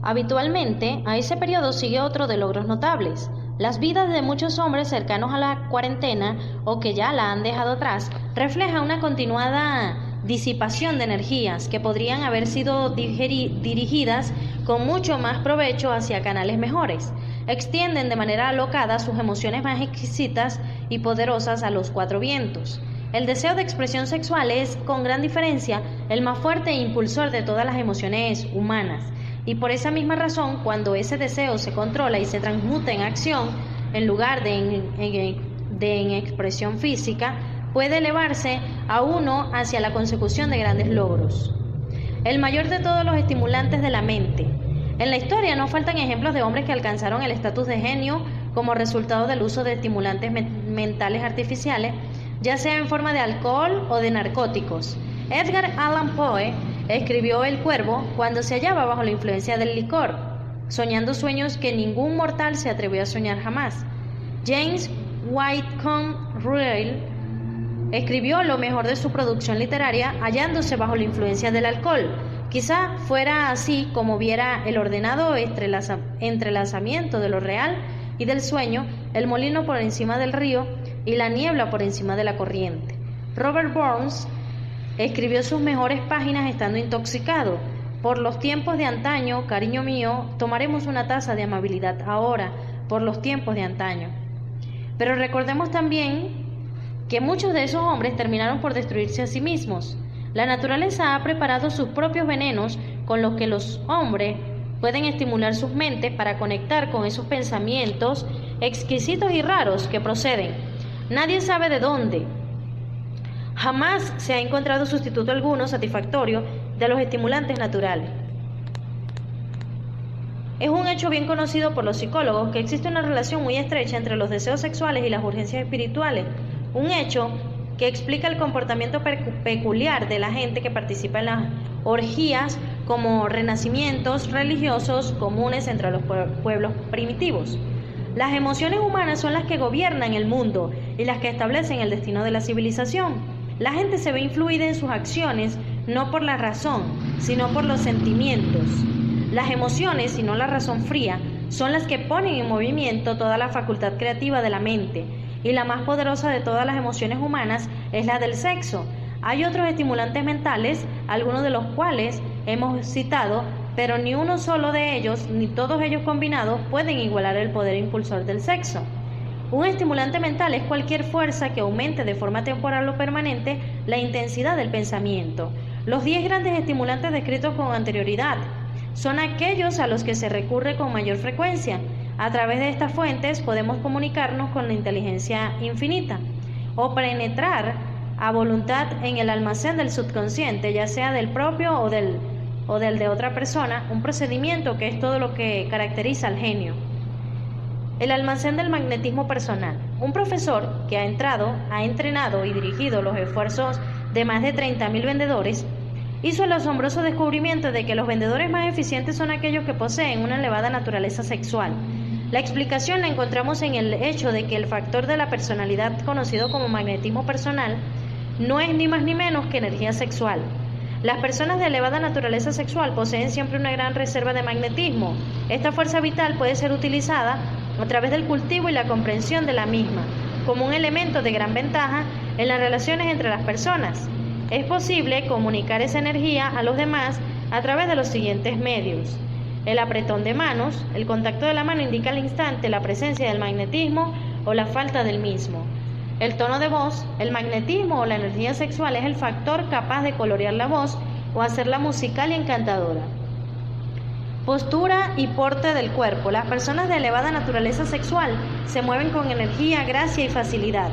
Habitualmente, a ese periodo sigue otro de logros notables. Las vidas de muchos hombres cercanos a la cuarentena o que ya la han dejado atrás reflejan una continuada disipación de energías que podrían haber sido dirigidas con mucho más provecho hacia canales mejores. Extienden de manera alocada sus emociones más exquisitas y poderosas a los cuatro vientos. El deseo de expresión sexual es, con gran diferencia, el más fuerte e impulsor de todas las emociones humanas. Y por esa misma razón, cuando ese deseo se controla y se transmuta en acción, en lugar de en expresión física, puede elevarse a uno hacia la consecución de grandes logros. El mayor de todos los estimulantes de la mente. En la historia no faltan ejemplos de hombres que alcanzaron el estatus de genio como resultado del uso de estimulantes mentales artificiales, ya sea en forma de alcohol o de narcóticos. Edgar Allan Poe escribió El Cuervo cuando se hallaba bajo la influencia del licor, soñando sueños que ningún mortal se atrevió a soñar jamás. James Whitcomb Riley escribió lo mejor de su producción literaria hallándose bajo la influencia del alcohol. Quizá fuera así como viera el ordenado entrelazamiento de lo real y del sueño, el molino por encima del río y la niebla por encima de la corriente. Robert Burns escribió sus mejores páginas estando intoxicado. Por los tiempos de antaño, cariño mío, tomaremos una taza de amabilidad ahora, por los tiempos de antaño. Pero recordemos también que muchos de esos hombres terminaron por destruirse a sí mismos. La naturaleza ha preparado sus propios venenos con los que los hombres pueden estimular sus mentes para conectar con esos pensamientos exquisitos y raros que proceden. Nadie sabe de dónde. Jamás se ha encontrado sustituto alguno satisfactorio de los estimulantes naturales. Es un hecho bien conocido por los psicólogos que existe una relación muy estrecha entre los deseos sexuales y las urgencias espirituales, un hecho que explica el comportamiento peculiar de la gente que participa en las orgías como renacimientos religiosos comunes entre los pueblos primitivos. Las emociones humanas son las que gobiernan el mundo y las que establecen el destino de la civilización. La gente se ve influida en sus acciones no por la razón, sino por los sentimientos. Las emociones, y no la razón fría, son las que ponen en movimiento toda la facultad creativa de la mente, y la más poderosa de todas las emociones humanas es la del sexo. Hay otros estimulantes mentales, algunos de los cuales hemos citado, pero ni uno solo de ellos, ni todos ellos combinados, pueden igualar el poder impulsor del sexo. Un estimulante mental es cualquier fuerza que aumente de forma temporal o permanente la intensidad del pensamiento. Los 10 grandes estimulantes descritos con anterioridad son aquellos a los que se recurre con mayor frecuencia. A través de estas fuentes podemos comunicarnos con la inteligencia infinita o penetrar a voluntad en el almacén del subconsciente, ya sea del propio o del de otra persona, un procedimiento que es todo lo que caracteriza al genio. El almacén del magnetismo personal. Un profesor que ha entrenado y dirigido los esfuerzos de más de 30.000 vendedores, hizo el asombroso descubrimiento de que los vendedores más eficientes son aquellos que poseen una elevada naturaleza sexual. La explicación la encontramos en el hecho de que el factor de la personalidad conocido como magnetismo personal no es ni más ni menos que energía sexual. Las personas de elevada naturaleza sexual poseen siempre una gran reserva de magnetismo. Esta fuerza vital puede ser utilizada a través del cultivo y la comprensión de la misma, como un elemento de gran ventaja en las relaciones entre las personas. Es posible comunicar esa energía a los demás a través de los siguientes medios. El apretón de manos. El contacto de la mano indica al instante la presencia del magnetismo o la falta del mismo. El tono de voz. El magnetismo o la energía sexual es el factor capaz de colorear la voz o hacerla musical y encantadora. Postura y porte del cuerpo. Las personas de elevada naturaleza sexual se mueven con energía, gracia y facilidad.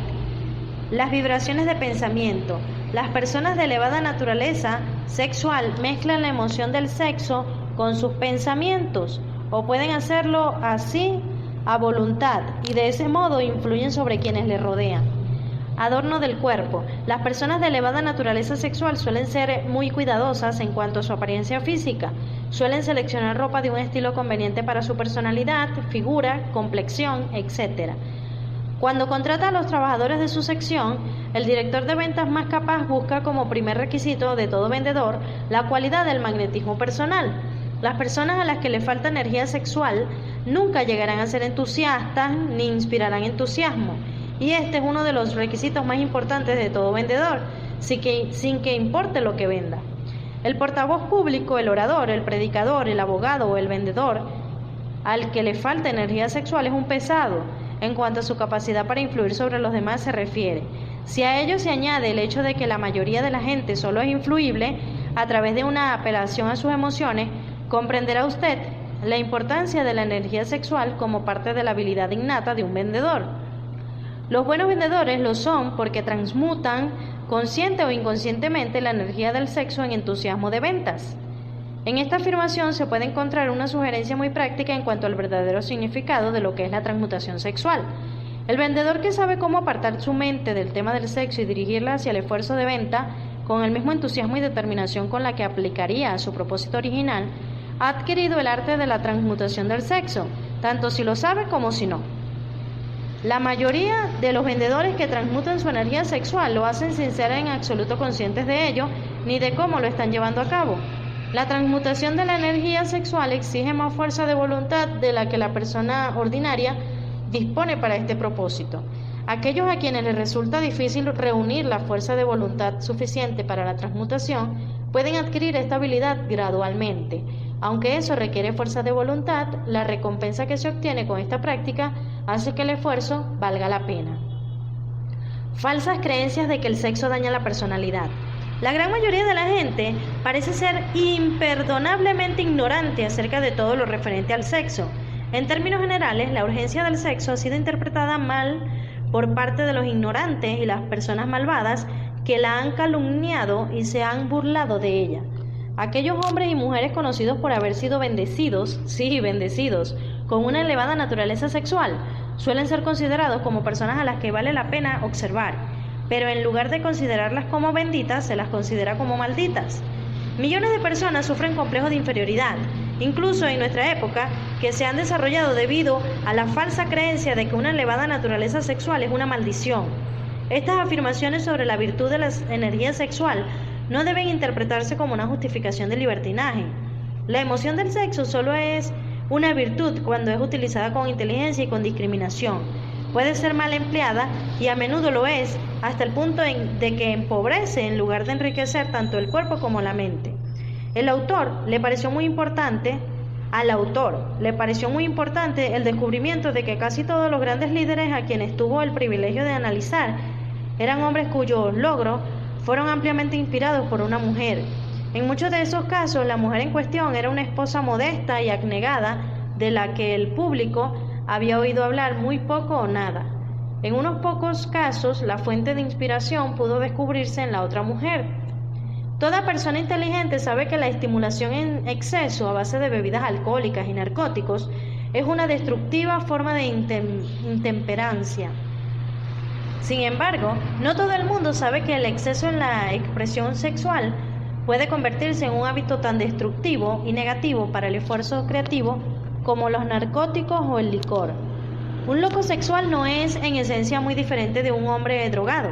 Las vibraciones de pensamiento. Las personas de elevada naturaleza sexual mezclan la emoción del sexo con sus pensamientos o pueden hacerlo así a voluntad y de ese modo influyen sobre quienes les rodean. Adorno del cuerpo. Las personas de elevada naturaleza sexual suelen ser muy cuidadosas en cuanto a su apariencia física. Suelen seleccionar ropa de un estilo conveniente para su personalidad, figura, complexión, etc. Cuando contrata a los trabajadores de su sección, el director de ventas más capaz busca como primer requisito de todo vendedor la cualidad del magnetismo personal. Las personas a las que les falta energía sexual nunca llegarán a ser entusiastas ni inspirarán entusiasmo, y este es uno de los requisitos más importantes de todo vendedor, sin que importe lo que venda. El portavoz público, el orador, el predicador, el abogado o el vendedor al que le falta energía sexual es un pesado en cuanto a su capacidad para influir sobre los demás se refiere. Si a ello se añade el hecho de que la mayoría de la gente solo es influible a través de una apelación a sus emociones, comprenderá usted la importancia de la energía sexual como parte de la habilidad innata de un vendedor. Los buenos vendedores lo son porque transmutan consciente o inconscientemente la energía del sexo en entusiasmo de ventas. En esta afirmación se puede encontrar una sugerencia muy práctica en cuanto al verdadero significado de lo que es la transmutación sexual. El vendedor que sabe cómo apartar su mente del tema del sexo y dirigirla hacia el esfuerzo de venta con el mismo entusiasmo y determinación con la que aplicaría a su propósito original, ha adquirido el arte de la transmutación del sexo, tanto si lo sabe como si no. La mayoría de los vendedores que transmutan su energía sexual lo hacen sin ser en absoluto conscientes de ello ni de cómo lo están llevando a cabo. La transmutación de la energía sexual exige más fuerza de voluntad de la que la persona ordinaria dispone para este propósito. Aquellos a quienes les resulta difícil reunir la fuerza de voluntad suficiente para la transmutación pueden adquirir esta habilidad gradualmente. Aunque eso requiere fuerza de voluntad, la recompensa que se obtiene con esta práctica hace que el esfuerzo valga la pena. Falsas creencias de que el sexo daña la personalidad. La gran mayoría de la gente parece ser imperdonablemente ignorante acerca de todo lo referente al sexo. En términos generales, la urgencia del sexo ha sido interpretada mal por parte de los ignorantes y las personas malvadas que la han calumniado y se han burlado de ella. Aquellos hombres y mujeres conocidos por haber sido bendecidos, con una elevada naturaleza sexual, suelen ser considerados como personas a las que vale la pena observar, pero en lugar de considerarlas como benditas, se las considera como malditas. Millones de personas sufren complejos de inferioridad, incluso en nuestra época, que se han desarrollado debido a la falsa creencia de que una elevada naturaleza sexual es una maldición. Estas afirmaciones sobre la virtud de la energía sexual no deben interpretarse como una justificación del libertinaje. La emoción del sexo solo es una virtud cuando es utilizada con inteligencia y con discriminación. Puede ser mal empleada y a menudo lo es, hasta el punto de que empobrece en lugar de enriquecer tanto el cuerpo como la mente. Al autor le pareció muy importante el descubrimiento de que casi todos los grandes líderes a quienes tuvo el privilegio de analizar eran hombres cuyos logros fueron ampliamente inspirados por una mujer. En muchos de esos casos, la mujer en cuestión era una esposa modesta y abnegada de la que el público había oído hablar muy poco o nada. En unos pocos casos, la fuente de inspiración pudo descubrirse en la otra mujer. Toda persona inteligente sabe que la estimulación en exceso a base de bebidas alcohólicas y narcóticos es una destructiva forma de intemperancia. Sin embargo, no todo el mundo sabe que el exceso en la expresión sexual puede convertirse en un hábito tan destructivo y negativo para el esfuerzo creativo como los narcóticos o el licor. Un loco sexual no es en esencia muy diferente de un hombre drogado.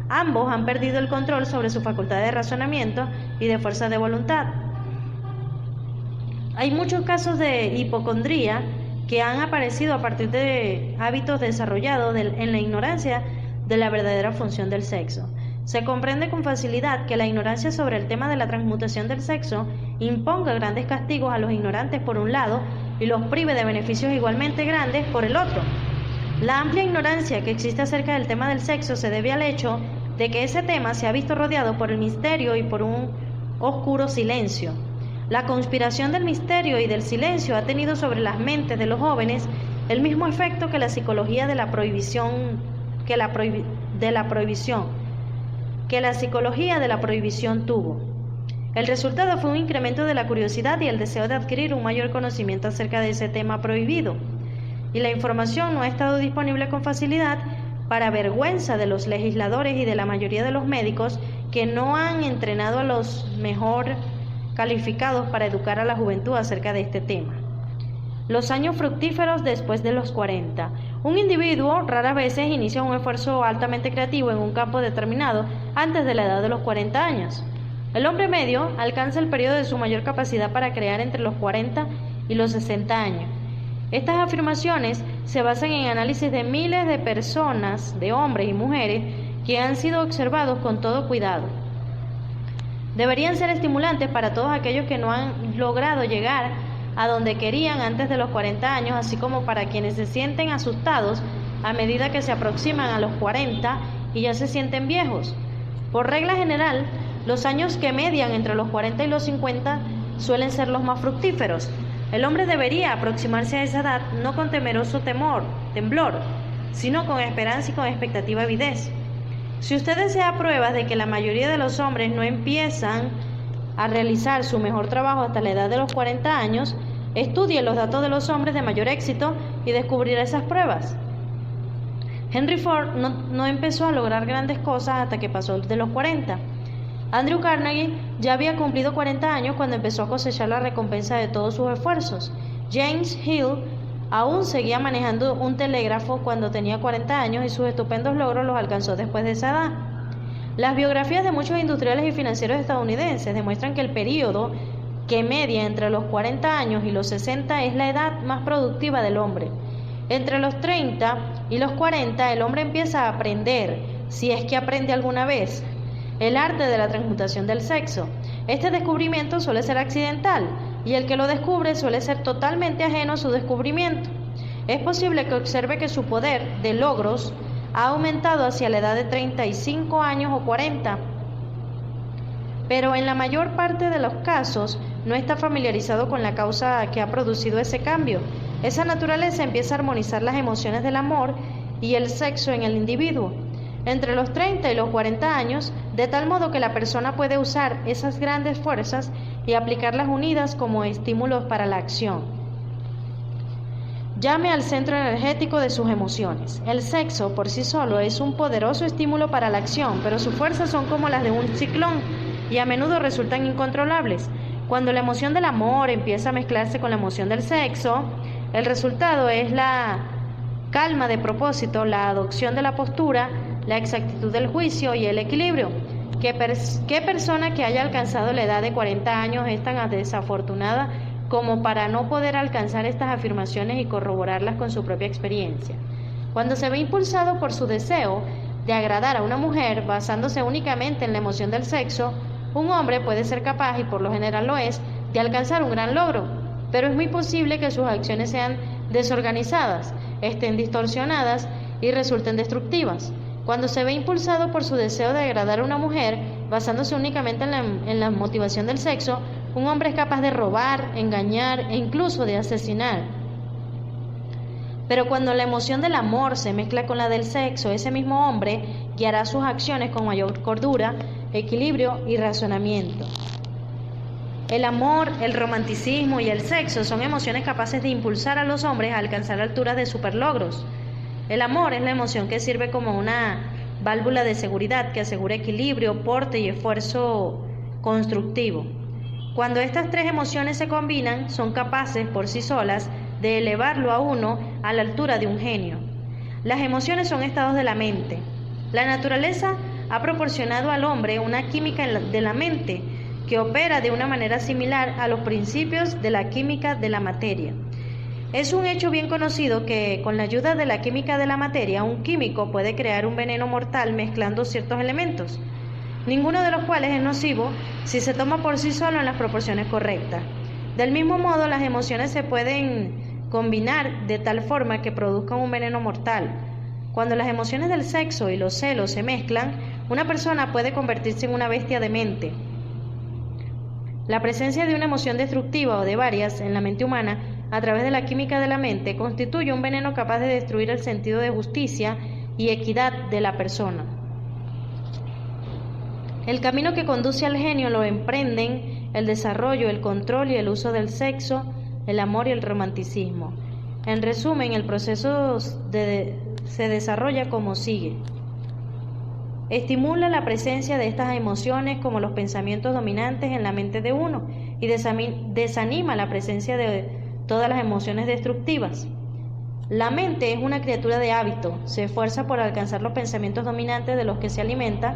Ambos han perdido el control sobre su facultad de razonamiento y de fuerza de voluntad. Hay muchos casos de hipocondría que han aparecido a partir de hábitos desarrollados en la ignorancia de la verdadera función del sexo. Se comprende con facilidad que la ignorancia sobre el tema de la transmutación del sexo imponga grandes castigos a los ignorantes por un lado y los prive de beneficios igualmente grandes por el otro. La amplia ignorancia que existe acerca del tema del sexo se debe al hecho de que ese tema se ha visto rodeado por el misterio y por un oscuro silencio. La conspiración del misterio y del silencio ha tenido sobre las mentes de los jóvenes el mismo efecto que la psicología de la prohibición tuvo. El resultado fue un incremento de la curiosidad y el deseo de adquirir un mayor conocimiento acerca de ese tema prohibido. Y la información no ha estado disponible con facilidad para vergüenza de los legisladores y de la mayoría de los médicos que no han entrenado a los mejor calificados para educar a la juventud acerca de este tema. Los años fructíferos después de los 40. Un individuo raras veces inicia un esfuerzo altamente creativo en un campo determinado antes de la edad de los 40 años. El hombre medio alcanza el periodo de su mayor capacidad para crear entre los 40 y los 60 años. Estas afirmaciones se basan en análisis de miles de personas, de hombres y mujeres, que han sido observados con todo cuidado. Deberían ser estimulantes para todos aquellos que no han logrado llegar a donde querían antes de los 40 años, así como para quienes se sienten asustados a medida que se aproximan a los 40 y ya se sienten viejos. Por regla general, los años que median entre los 40 y los 50 suelen ser los más fructíferos. El hombre debería aproximarse a esa edad no con temeroso temblor, sino con esperanza y con expectativa de avidez. Si usted desea pruebas de que la mayoría de los hombres no empiezan a realizar su mejor trabajo hasta la edad de los 40 años, estudie los datos de los hombres de mayor éxito y descubrirá esas pruebas. Henry Ford no empezó a lograr grandes cosas hasta que pasó de los 40. Andrew Carnegie ya había cumplido 40 años cuando empezó a cosechar la recompensa de todos sus esfuerzos. James Hill aún seguía manejando un telégrafo cuando tenía 40 años y sus estupendos logros los alcanzó después de esa edad. Las biografías de muchos industriales y financieros estadounidenses demuestran que el período que media entre los 40 años y los 60 es la edad más productiva del hombre. Entre los 30 y los 40 el hombre empieza a aprender, si es que aprende alguna vez, el arte de la transmutación del sexo. Este descubrimiento suele ser accidental y el que lo descubre suele ser totalmente ajeno a su descubrimiento. Es posible que observe que su poder de logros ha aumentado hacia la edad de 35 años o 40, pero en la mayor parte de los casos no está familiarizado con la causa que ha producido ese cambio. Esa naturaleza empieza a armonizar las emociones del amor y el sexo en el individuo entre los 30 y los 40 años, de tal modo que la persona puede usar esas grandes fuerzas y aplicarlas unidas como estímulos para la acción. Llame al centro energético de sus emociones. El sexo por sí solo es un poderoso estímulo para la acción, pero sus fuerzas son como las de un ciclón y a menudo resultan incontrolables. Cuando la emoción del amor empieza a mezclarse con la emoción del sexo, el resultado es la calma de propósito, la adopción de la postura, la exactitud del juicio y el equilibrio. ¿Qué persona que haya alcanzado la edad de 40 años es tan desafortunada como para no poder alcanzar estas afirmaciones y corroborarlas con su propia experiencia? Cuando se ve impulsado por su deseo de agradar a una mujer basándose únicamente en la emoción del sexo, un hombre puede ser capaz, y por lo general lo es, de alcanzar un gran logro, pero es muy posible que sus acciones sean desorganizadas, estén distorsionadas y resulten destructivas. Cuando se ve impulsado por su deseo de agradar a una mujer, basándose únicamente en la motivación del sexo, un hombre es capaz de robar, engañar e incluso de asesinar. Pero cuando la emoción del amor se mezcla con la del sexo, ese mismo hombre guiará sus acciones con mayor cordura, equilibrio y razonamiento. El amor, el romanticismo y el sexo son emociones capaces de impulsar a los hombres a alcanzar alturas de superlogros. El amor es la emoción que sirve como una válvula de seguridad que asegura equilibrio, porte y esfuerzo constructivo. Cuando estas tres emociones se combinan, son capaces por sí solas de elevarlo a uno a la altura de un genio. Las emociones son estados de la mente. La naturaleza ha proporcionado al hombre una química de la mente que opera de una manera similar a los principios de la química de la materia. Es un hecho bien conocido que, con la ayuda de la química de la materia, un químico puede crear un veneno mortal mezclando ciertos elementos, ninguno de los cuales es nocivo si se toma por sí solo en las proporciones correctas. Del mismo modo, las emociones se pueden combinar de tal forma que produzcan un veneno mortal. Cuando las emociones del sexo y los celos se mezclan, una persona puede convertirse en una bestia demente. La presencia de una emoción destructiva o de varias en la mente humana a través de la química de la mente constituye un veneno capaz de destruir el sentido de justicia y equidad de la persona. El camino que conduce al genio lo emprenden el desarrollo, el control y el uso del sexo, el amor y el romanticismo. En resumen, el proceso se desarrolla como sigue. Estimula la presencia de estas emociones como los pensamientos dominantes en la mente de uno y desanima la presencia de todas las emociones destructivas. La mente es una criatura de hábito, se esfuerza por alcanzar los pensamientos dominantes de los que se alimenta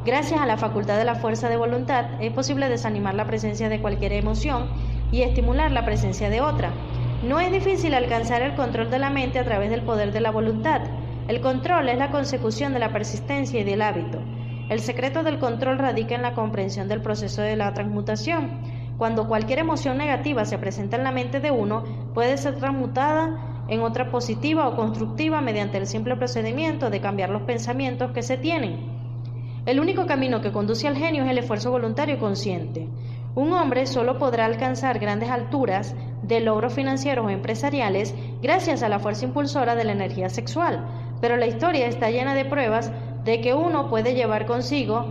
Gracias a la facultad de la fuerza de voluntad es posible desanimar la presencia de cualquier emoción y estimular la presencia de otra. No es difícil alcanzar el control de la mente a través del poder de la voluntad. El control es la consecución de la persistencia y del hábito. El secreto del control radica en la comprensión del proceso de la transmutación. Cuando cualquier emoción negativa se presenta en la mente de uno, puede ser transmutada en otra positiva o constructiva mediante el simple procedimiento de cambiar los pensamientos que se tienen. El único camino que conduce al genio es el esfuerzo voluntario y consciente. Un hombre solo podrá alcanzar grandes alturas de logros financieros o empresariales gracias a la fuerza impulsora de la energía sexual, pero la historia está llena de pruebas de que uno puede llevar consigo,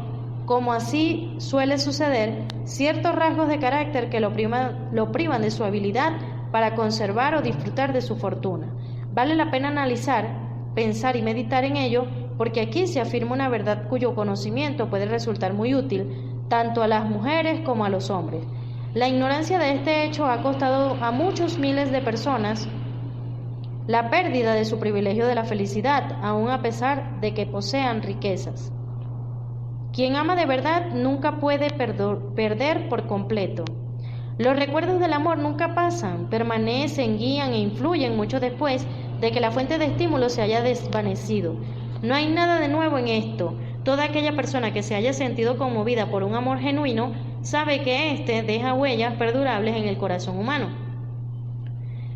como así suele suceder, ciertos rasgos de carácter que lo privan de su habilidad para conservar o disfrutar de su fortuna. Vale la pena analizar, pensar y meditar en ello, porque aquí se afirma una verdad cuyo conocimiento puede resultar muy útil tanto a las mujeres como a los hombres. La ignorancia de este hecho ha costado a muchos miles de personas la pérdida de su privilegio de la felicidad, aun a pesar de que posean riquezas. Quien ama de verdad nunca puede perder por completo. Los recuerdos del amor nunca pasan, permanecen, guían e influyen mucho después de que la fuente de estímulo se haya desvanecido. No hay nada de nuevo en esto. Toda aquella persona que se haya sentido conmovida por un amor genuino sabe que éste deja huellas perdurables en el corazón humano.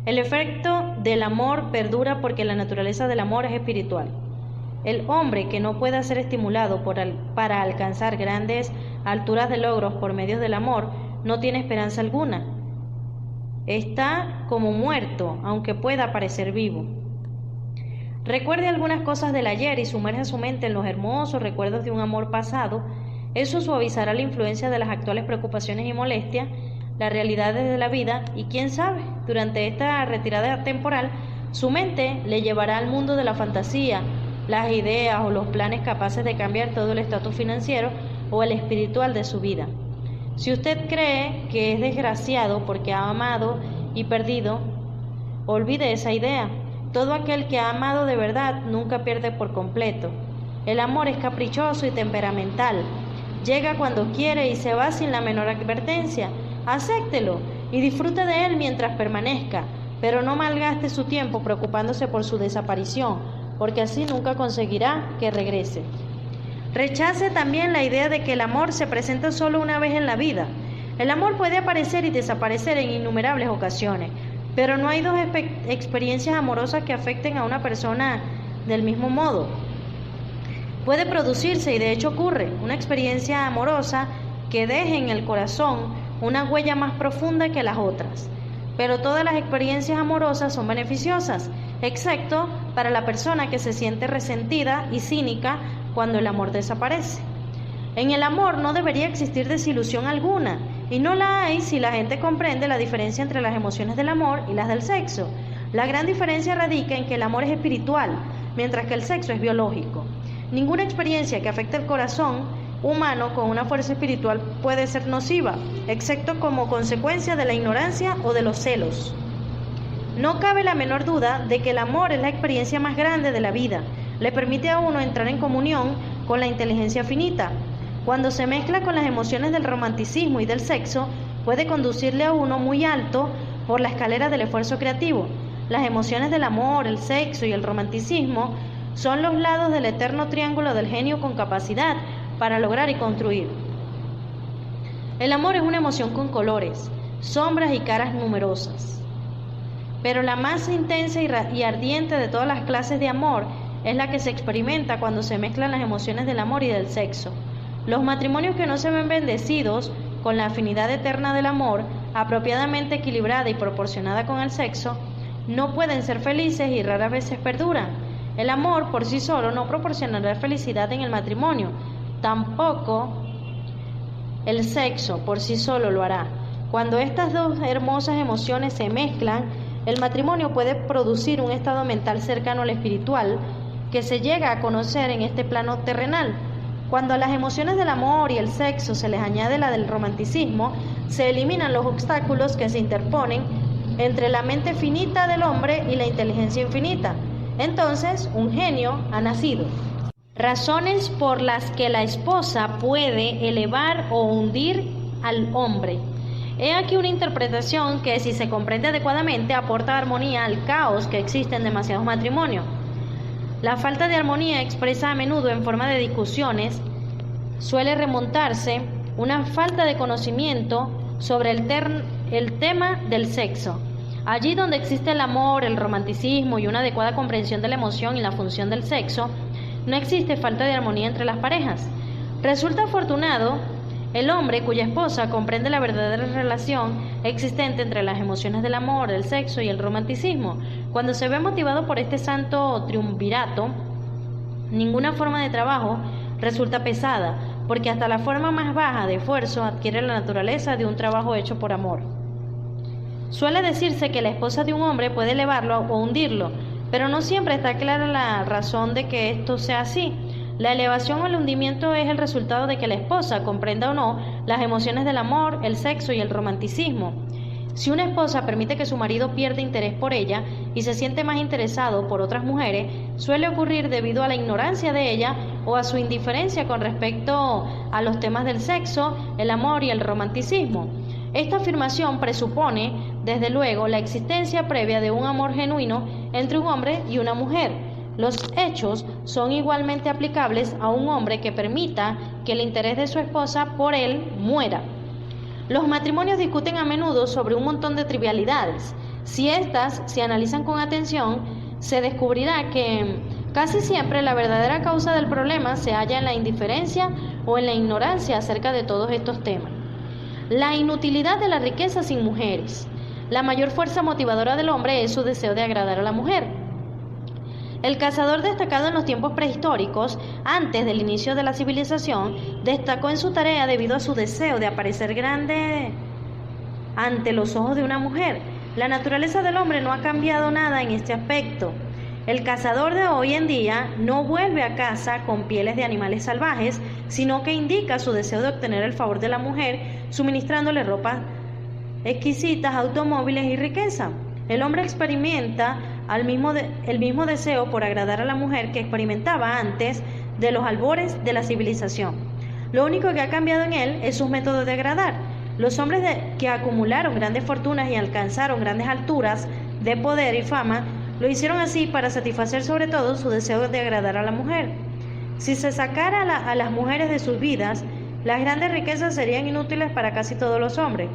El efecto del amor perdura porque la naturaleza del amor es espiritual. El hombre que no pueda ser estimulado para alcanzar grandes alturas de logros por medio del amor no tiene esperanza alguna. Está como muerto, aunque pueda parecer vivo. Recuerde algunas cosas del ayer y sumerja su mente en los hermosos recuerdos de un amor pasado. Eso suavizará la influencia de las actuales preocupaciones y molestias, las realidades de la vida y quién sabe, durante esta retirada temporal, su mente le llevará al mundo de la fantasía, las ideas o los planes capaces de cambiar todo el estatus financiero o el espiritual de su vida. Si usted cree que es desgraciado porque ha amado y perdido, olvide esa idea. Todo aquel que ha amado de verdad nunca pierde por completo. El amor es caprichoso y temperamental. Llega cuando quiere y se va sin la menor advertencia. Acéptelo y disfrute de él mientras permanezca, pero no malgaste su tiempo preocupándose por su desaparición, porque así nunca conseguirá que regrese. Rechace también la idea de que el amor se presenta solo una vez en la vida. El amor puede aparecer y desaparecer en innumerables ocasiones, pero no hay dos experiencias amorosas que afecten a una persona del mismo modo. Puede producirse, y de hecho ocurre, una experiencia amorosa que deje en el corazón una huella más profunda que las otras. Pero todas las experiencias amorosas son beneficiosas, excepto para la persona que se siente resentida y cínica cuando el amor desaparece. En el amor no debería existir desilusión alguna, y no la hay si la gente comprende la diferencia entre las emociones del amor y las del sexo. La gran diferencia radica en que el amor es espiritual, mientras que el sexo es biológico. Ninguna experiencia que afecte el corazón humano con una fuerza espiritual puede ser nociva, excepto como consecuencia de la ignorancia o de los celos. No cabe la menor duda de que el amor es la experiencia más grande de la vida. Le permite a uno entrar en comunión con la inteligencia finita. Cuando se mezcla con las emociones del romanticismo y del sexo, puede conducirle a uno muy alto por la escalera del esfuerzo creativo. Las emociones del amor, el sexo y el romanticismo son los lados del eterno triángulo del genio con capacidad para lograr y construir. El amor es una emoción con colores, sombras y caras numerosas. Pero la más intensa y ardiente de todas las clases de amor es la que se experimenta cuando se mezclan las emociones del amor y del sexo. Los matrimonios que no se ven bendecidos con la afinidad eterna del amor, apropiadamente equilibrada y proporcionada con el sexo, no pueden ser felices y raras veces perduran. El amor por sí solo no proporcionará felicidad en el matrimonio, tampoco el sexo por sí solo lo hará. Cuando estas dos hermosas emociones se mezclan, el matrimonio puede producir un estado mental cercano al espiritual que se llega a conocer en este plano terrenal. Cuando a las emociones del amor y el sexo se les añade la del romanticismo, se eliminan los obstáculos que se interponen entre la mente finita del hombre y la inteligencia infinita. Entonces, un genio ha nacido. Razones por las que la esposa puede elevar o hundir al hombre. He aquí una interpretación que, si se comprende adecuadamente, aporta armonía al caos que existe en demasiados matrimonios. La falta de armonía, expresa a menudo en forma de discusiones, suele remontarse una falta de conocimiento sobre el tema del sexo. Allí donde existe el amor, el romanticismo y una adecuada comprensión de la emoción y la función del sexo, no existe falta de armonía entre las parejas. Resulta afortunado el hombre cuya esposa comprende la verdadera relación existente entre las emociones del amor, el sexo y el romanticismo. Cuando se ve motivado por este santo triunvirato, ninguna forma de trabajo resulta pesada, porque hasta la forma más baja de esfuerzo adquiere la naturaleza de un trabajo hecho por amor. Suele decirse que la esposa de un hombre puede elevarlo o hundirlo, pero no siempre está clara la razón de que esto sea así. La elevación o el hundimiento es el resultado de que la esposa comprenda o no las emociones del amor, el sexo y el romanticismo. Si una esposa permite que su marido pierda interés por ella y se siente más interesado por otras mujeres, suele ocurrir debido a la ignorancia de ella o a su indiferencia con respecto a los temas del sexo, el amor y el romanticismo. Esta afirmación presupone, desde luego, la existencia previa de un amor genuino entre un hombre y una mujer. Los hechos son igualmente aplicables a un hombre que permita que el interés de su esposa por él muera. Los matrimonios discuten a menudo sobre un montón de trivialidades. Si éstas se analizan con atención, se descubrirá que casi siempre la verdadera causa del problema se halla en la indiferencia o en la ignorancia acerca de todos estos temas. La inutilidad de la riqueza sin mujeres. La mayor fuerza motivadora del hombre es su deseo de agradar a la mujer. El cazador destacado en los tiempos prehistóricos, antes del inicio de la civilización, destacó en su tarea debido a su deseo de aparecer grande ante los ojos de una mujer. La naturaleza del hombre no ha cambiado nada en este aspecto. El cazador de hoy en día no vuelve a caza con pieles de animales salvajes, sino que indica su deseo de obtener el favor de la mujer, suministrándole ropas exquisitas, automóviles y riqueza. El hombre experimenta el mismo deseo por agradar a la mujer que experimentaba antes de los albores de la civilización. Lo único que ha cambiado en él es sus métodos de agradar. Los hombres que acumularon grandes fortunas y alcanzaron grandes alturas de poder y fama, lo hicieron así para satisfacer sobre todo su deseo de agradar a la mujer. Si se sacara a las mujeres de sus vidas, las grandes riquezas serían inútiles para casi todos los hombres.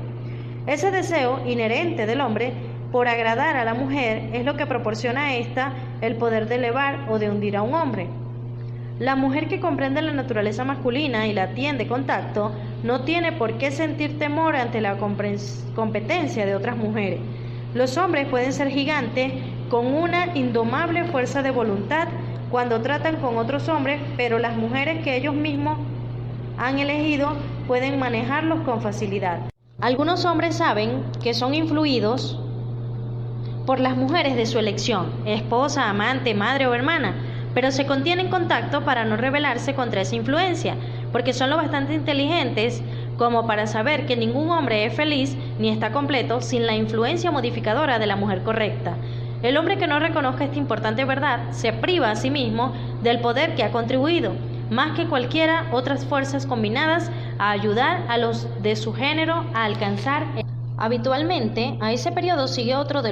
Ese deseo inherente del hombre por agradar a la mujer es lo que proporciona a ésta el poder de elevar o de hundir a un hombre. La mujer que comprende la naturaleza masculina y la atiende con tacto no tiene por qué sentir temor ante la competencia de otras mujeres. Los hombres pueden ser gigantes con una indomable fuerza de voluntad cuando tratan con otros hombres, pero las mujeres que ellos mismos han elegido pueden manejarlos con facilidad. Algunos hombres saben que son influidos por las mujeres de su elección, esposa, amante, madre o hermana, pero se contienen con tacto para no rebelarse contra esa influencia, porque son lo bastante inteligentes como para saber que ningún hombre es feliz ni está completo sin la influencia modificadora de la mujer correcta. El hombre que no reconozca esta importante verdad se priva a sí mismo del poder que ha contribuido, más que cualquiera otras fuerzas combinadas, a ayudar a los de su género a alcanzar. Habitualmente, a ese periodo sigue otro de